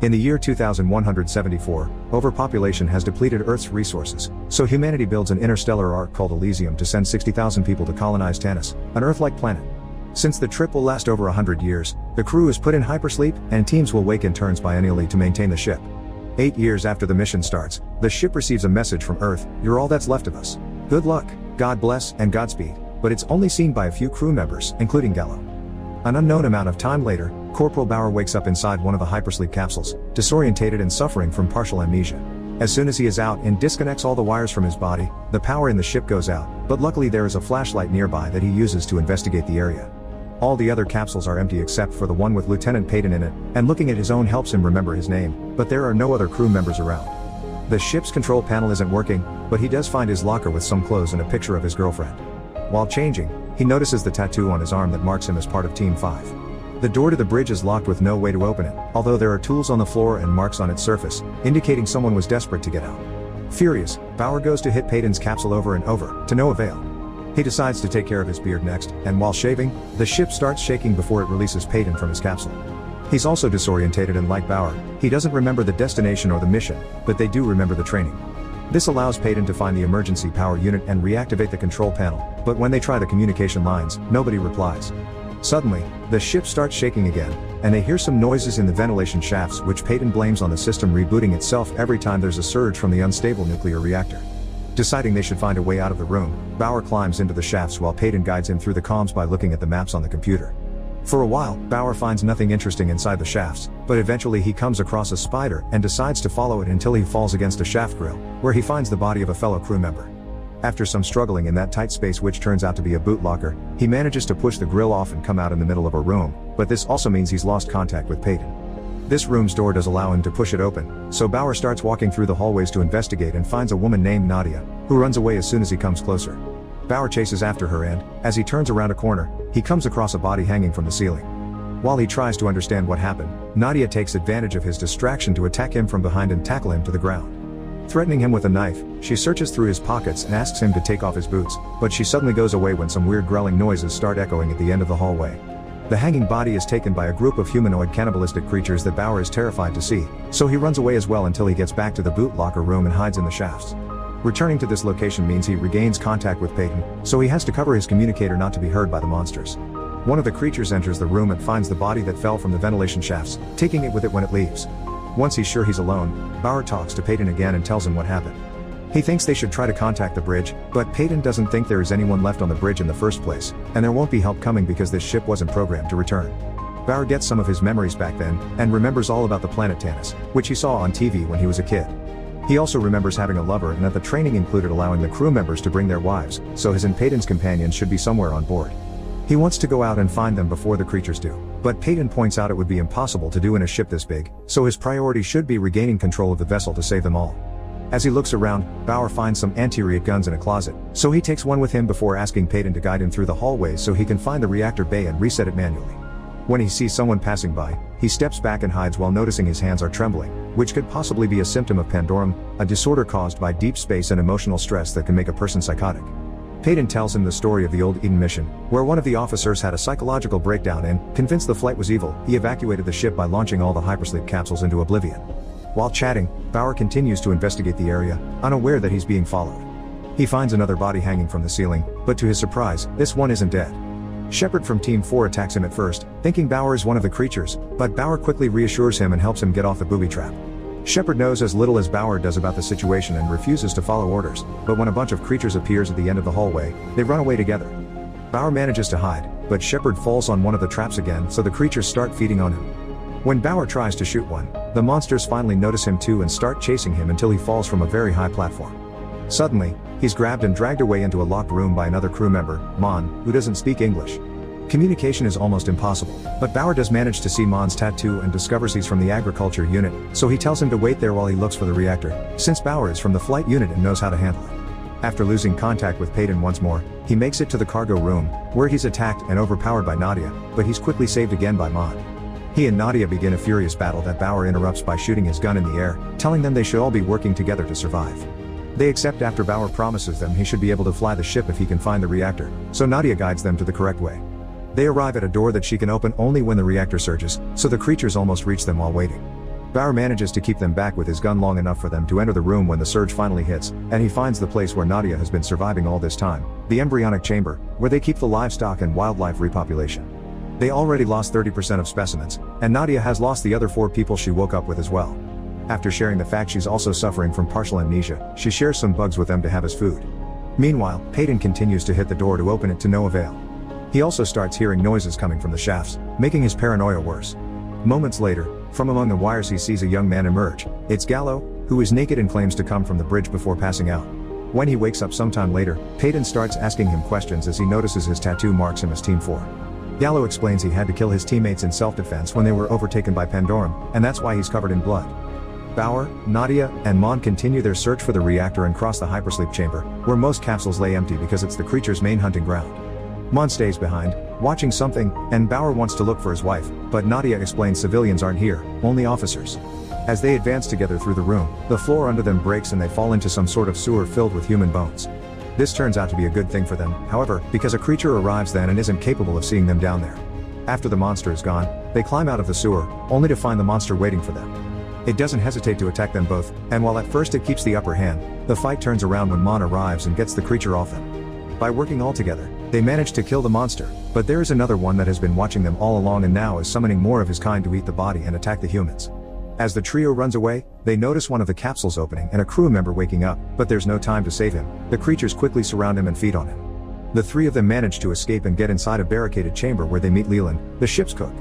In the year 2174, overpopulation has depleted Earth's resources, so humanity builds an interstellar ark called Elysium to send 60,000 people to colonize Tanis, an Earth-like planet. Since the trip will last over 100 years, the crew is put in hypersleep, and teams will wake in turns biennially to maintain the ship. 8 years after the mission starts, the ship receives a message from Earth: "You're all that's left of us. Good luck, God bless, and Godspeed," but it's only seen by a few crew members, including Gallo. An unknown amount of time later, Corporal Bauer wakes up inside one of the hypersleep capsules, disorientated and suffering from partial amnesia. As soon as he is out and disconnects all the wires from his body, the power in the ship goes out, but luckily there is a flashlight nearby that he uses to investigate the area. All the other capsules are empty except for the one with Lieutenant Peyton in it, and looking at his own helps him remember his name, but there are no other crew members around. The ship's control panel isn't working, but he does find his locker with some clothes and a picture of his girlfriend. While changing, he notices the tattoo on his arm that marks him as part of Team 5. The door to the bridge is locked with no way to open it, although there are tools on the floor and marks on its surface, indicating someone was desperate to get out. Furious, Bauer goes to hit Peyton's capsule over and over, to no avail. He decides to take care of his beard next, and while shaving, the ship starts shaking before it releases Peyton from his capsule. He's also disorientated, and like Bauer, he doesn't remember the destination or the mission, but they do remember the training. This allows Peyton to find the emergency power unit and reactivate the control panel, but when they try the communication lines, nobody replies. Suddenly, the ship starts shaking again, and they hear some noises in the ventilation shafts, which Peyton blames on the system rebooting itself every time there's a surge from the unstable nuclear reactor. Deciding they should find a way out of the room, Bauer climbs into the shafts while Peyton guides him through the comms by looking at the maps on the computer. For a while, Bauer finds nothing interesting inside the shafts, but eventually he comes across a spider and decides to follow it until he falls against a shaft grill, where he finds the body of a fellow crew member. After some struggling in that tight space, which turns out to be a boot locker, he manages to push the grill off and come out in the middle of a room, but this also means he's lost contact with Peyton. This room's door does allow him to push it open, so Bauer starts walking through the hallways to investigate and finds a woman named Nadia, who runs away as soon as he comes closer. Bauer chases after her and, as he turns around a corner, he comes across a body hanging from the ceiling. While he tries to understand what happened, Nadia takes advantage of his distraction to attack him from behind and tackle him to the ground. Threatening him with a knife, she searches through his pockets and asks him to take off his boots, but she suddenly goes away when some weird growling noises start echoing at the end of the hallway. The hanging body is taken by a group of humanoid cannibalistic creatures that Bauer is terrified to see, so he runs away as well until he gets back to the boot locker room and hides in the shafts. Returning to this location means he regains contact with Peyton, so he has to cover his communicator not to be heard by the monsters. One of the creatures enters the room and finds the body that fell from the ventilation shafts, taking it with it when it leaves. Once he's sure he's alone, Bauer talks to Peyton again and tells him what happened. He thinks they should try to contact the bridge, but Peyton doesn't think there is anyone left on the bridge in the first place, and there won't be help coming because this ship wasn't programmed to return. Bauer gets some of his memories back then, and remembers all about the planet Tanis, which he saw on TV when he was a kid. He also remembers having a lover and that the training included allowing the crew members to bring their wives, so his and Peyton's companions should be somewhere on board. He wants to go out and find them before the creatures do, but Peyton points out it would be impossible to do in a ship this big, so his priority should be regaining control of the vessel to save them all. As he looks around, Bauer finds some anti-react guns in a closet, so he takes one with him before asking Peyton to guide him through the hallways so he can find the reactor bay and reset it manually. When he sees someone passing by, he steps back and hides while noticing his hands are trembling, which could possibly be a symptom of Panduram, a disorder caused by deep space and emotional stress that can make a person psychotic. Peyton tells him the story of the old Eden mission, where one of the officers had a psychological breakdown and, convinced the flight was evil, he evacuated the ship by launching all the hypersleep capsules into oblivion. While chatting, Bauer continues to investigate the area, unaware that he's being followed. He finds another body hanging from the ceiling, but to his surprise, this one isn't dead. Shepard from Team 4 attacks him at first, thinking Bauer is one of the creatures, but Bauer quickly reassures him and helps him get off the booby trap. Shepard knows as little as Bauer does about the situation and refuses to follow orders, but when a bunch of creatures appears at the end of the hallway, they run away together. Bauer manages to hide, but Shepard falls on one of the traps again, so the creatures start feeding on him. When Bauer tries to shoot one, the monsters finally notice him too and start chasing him until he falls from a very high platform. Suddenly, he's grabbed and dragged away into a locked room by another crew member, Mon, who doesn't speak English. Communication is almost impossible, but Bauer does manage to see Mon's tattoo and discovers he's from the agriculture unit, so he tells him to wait there while he looks for the reactor, since Bauer is from the flight unit and knows how to handle it. After losing contact with Peyton once more, he makes it to the cargo room, where he's attacked and overpowered by Nadia, but he's quickly saved again by Mon. He and Nadia begin a furious battle that Bauer interrupts by shooting his gun in the air, telling them they should all be working together to survive. They accept after Bauer promises them he should be able to fly the ship if he can find the reactor, so Nadia guides them to the correct way. They arrive at a door that she can open only when the reactor surges, so the creatures almost reach them while waiting. Bauer manages to keep them back with his gun long enough for them to enter the room when the surge finally hits, and he finds the place where Nadia has been surviving all this time, the embryonic chamber, where they keep the livestock and wildlife repopulation. They already lost 30% of specimens, and Nadia has lost the other 4 people she woke up with as well. After sharing the fact she's also suffering from partial amnesia, she shares some bugs with them to have as food. Meanwhile, Peyton continues to hit the door to open it to no avail. He also starts hearing noises coming from the shafts, making his paranoia worse. Moments later, from among the wires he sees a young man emerge. It's Gallo, who is naked and claims to come from the bridge before passing out. When he wakes up sometime later, Peyton starts asking him questions as he notices his tattoo marks him as Team 4. Gallo explains he had to kill his teammates in self-defense when they were overtaken by Panduram, and that's why he's covered in blood. Bauer, Nadia, and Mon continue their search for the reactor and cross the hypersleep chamber, where most capsules lay empty because it's the creature's main hunting ground. Mon stays behind, watching something, and Bauer wants to look for his wife, but Nadia explains civilians aren't here, only officers. As they advance together through the room, the floor under them breaks and they fall into some sort of sewer filled with human bones. This turns out to be a good thing for them, however, because a creature arrives then and isn't capable of seeing them down there. After the monster is gone, they climb out of the sewer, only to find the monster waiting for them. It doesn't hesitate to attack them both, and while at first it keeps the upper hand, the fight turns around when Mon arrives and gets the creature off them. By working all together, they manage to kill the monster, but there is another one that has been watching them all along and now is summoning more of his kind to eat the body and attack the humans. As the trio runs away, they notice one of the capsules opening and a crew member waking up, but there's no time to save him. The creatures quickly surround him and feed on him. The 3 of them manage to escape and get inside a barricaded chamber where they meet Leland, the ship's cook.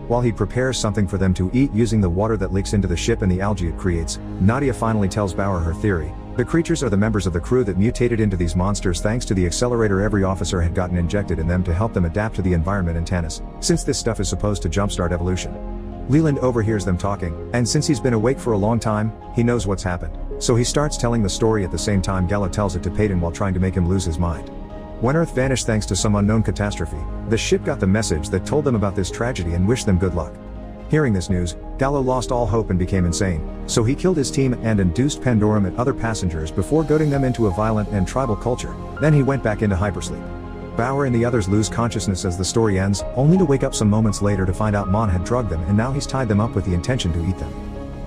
While he prepares something for them to eat using the water that leaks into the ship and the algae it creates, Nadia finally tells Bauer her theory. The creatures are the members of the crew that mutated into these monsters thanks to the accelerator every officer had gotten injected in them to help them adapt to the environment in Tanis, since this stuff is supposed to jumpstart evolution. Leland overhears them talking, and since he's been awake for a long time, he knows what's happened. So he starts telling the story at the same time Gallo tells it to Peyton while trying to make him lose his mind. When Earth vanished thanks to some unknown catastrophe, the ship got the message that told them about this tragedy and wished them good luck. Hearing this news, Gallo lost all hope and became insane, so he killed his team and induced Panduram and other passengers before goading them into a violent and tribal culture. Then he went back into hypersleep. Bauer and the others lose consciousness as the story ends, only to wake up some moments later to find out Mon had drugged them and now he's tied them up with the intention to eat them.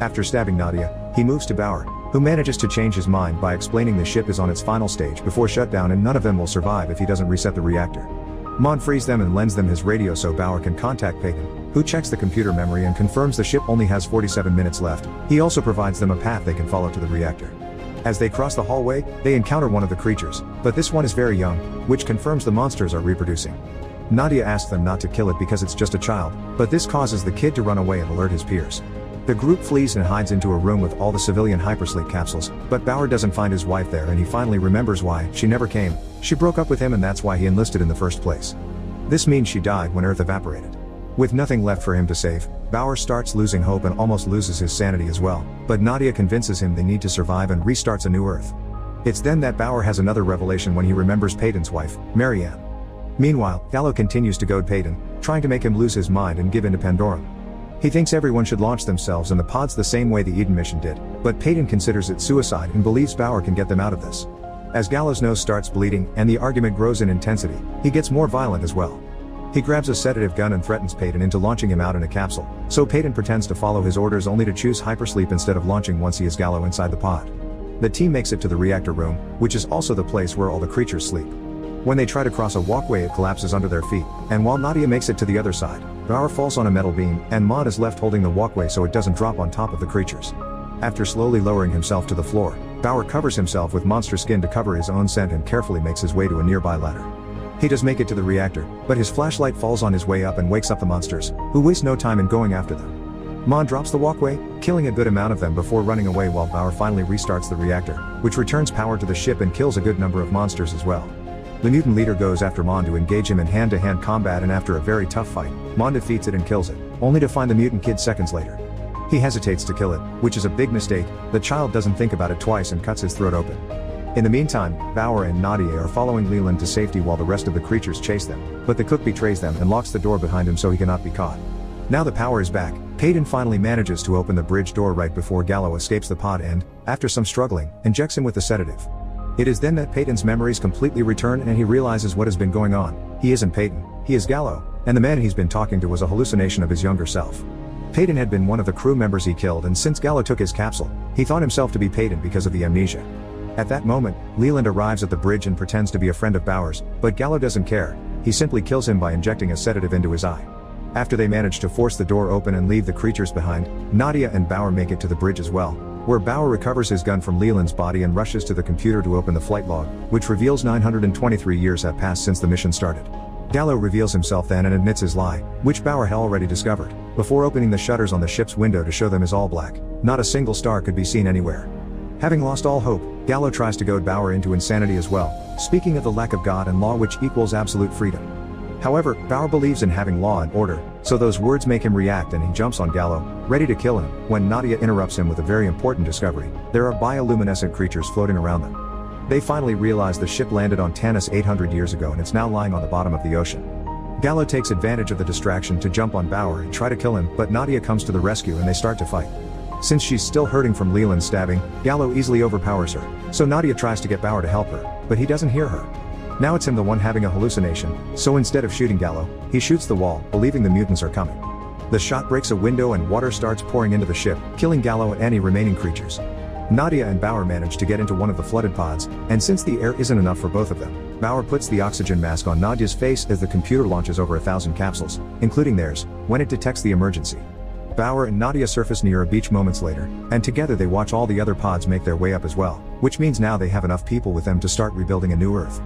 After stabbing Nadia, he moves to Bauer, who manages to change his mind by explaining the ship is on its final stage before shutdown and none of them will survive if he doesn't reset the reactor. Mon frees them and lends them his radio so Bauer can contact Peyton, who checks the computer memory and confirms the ship only has 47 minutes left. He also provides them a path they can follow to the reactor. As they cross the hallway, they encounter one of the creatures, but this one is very young, which confirms the monsters are reproducing. Nadia asks them not to kill it because it's just a child, but this causes the kid to run away and alert his peers. The group flees and hides into a room with all the civilian hypersleep capsules, but Bauer doesn't find his wife there and he finally remembers why she never came. She broke up with him and that's why he enlisted in the first place. This means she died when Earth evaporated. With nothing left for him to save, Bauer starts losing hope and almost loses his sanity as well, but Nadia convinces him they need to survive and restarts a new Earth. It's then that Bauer has another revelation when he remembers Peyton's wife, Marianne. Meanwhile, Gallo continues to goad Peyton, trying to make him lose his mind and give in to Panduram. He thinks everyone should launch themselves in the pods the same way the Eden mission did, but Peyton considers it suicide and believes Bauer can get them out of this. As Gallo's nose starts bleeding and the argument grows in intensity, he gets more violent as well. He grabs a sedative gun and threatens Peyton into launching him out in a capsule, so Peyton pretends to follow his orders only to choose hypersleep instead of launching once he is Gallo inside the pod. The team makes it to the reactor room, which is also the place where all the creatures sleep. When they try to cross a walkway it collapses under their feet, and while Nadia makes it to the other side, Bauer falls on a metal beam, and Mon is left holding the walkway so it doesn't drop on top of the creatures. After slowly lowering himself to the floor, Bauer covers himself with monster skin to cover his own scent and carefully makes his way to a nearby ladder. He does make it to the reactor, but his flashlight falls on his way up and wakes up the monsters, who waste no time in going after them. Mon drops the walkway, killing a good amount of them before running away while Bauer finally restarts the reactor, which returns power to the ship and kills a good number of monsters as well. The mutant leader goes after Mon to engage him in hand-to-hand combat and after a very tough fight, Mon defeats it and kills it, only to find the mutant kid seconds later. He hesitates to kill it, which is a big mistake. The child doesn't think about it twice and cuts his throat open. In the meantime, Bauer and Nadia are following Leland to safety while the rest of the creatures chase them, but the cook betrays them and locks the door behind him so he cannot be caught. Now the power is back, Peyton finally manages to open the bridge door right before Gallo escapes the pod and, after some struggling, injects him with the sedative. It is then that Peyton's memories completely return and he realizes what has been going on. He isn't Peyton, he is Gallo, and the man he's been talking to was a hallucination of his younger self. Payton had been one of the crew members he killed, and since Gallo took his capsule, he thought himself to be Payton because of the amnesia. At that moment, Leland arrives at the bridge and pretends to be a friend of Bauer's, but Gallo doesn't care. He simply kills him by injecting a sedative into his eye. After they manage to force the door open and leave the creatures behind, Nadia and Bauer make it to the bridge as well, where Bauer recovers his gun from Leland's body and rushes to the computer to open the flight log, which reveals 923 years have passed since the mission started. Gallo reveals himself then and admits his lie, which Bauer had already discovered, before opening the shutters on the ship's window to show them is all black. Not a single star could be seen anywhere. Having lost all hope, Gallo tries to goad Bauer into insanity as well, speaking of the lack of God and law which equals absolute freedom. However, Bauer believes in having law and order, so those words make him react and he jumps on Gallo, ready to kill him, when Nadia interrupts him with a very important discovery: there are bioluminescent creatures floating around them. They finally realize the ship landed on Tanis 800 years ago and it's now lying on the bottom of the ocean. Gallo takes advantage of the distraction to jump on Bauer and try to kill him, but Nadia comes to the rescue and they start to fight. Since she's still hurting from Leland's stabbing, Gallo easily overpowers her, so Nadia tries to get Bauer to help her, but he doesn't hear her. Now it's him the one having a hallucination, so instead of shooting Gallo, he shoots the wall, believing the mutants are coming. The shot breaks a window and water starts pouring into the ship, killing Gallo and any remaining creatures. Nadia and Bauer manage to get into one of the flooded pods, and since the air isn't enough for both of them, Bauer puts the oxygen mask on Nadia's face as the computer launches over 1,000 capsules, including theirs, when it detects the emergency. Bauer and Nadia surface near a beach moments later, and together they watch all the other pods make their way up as well, which means now they have enough people with them to start rebuilding a new Earth.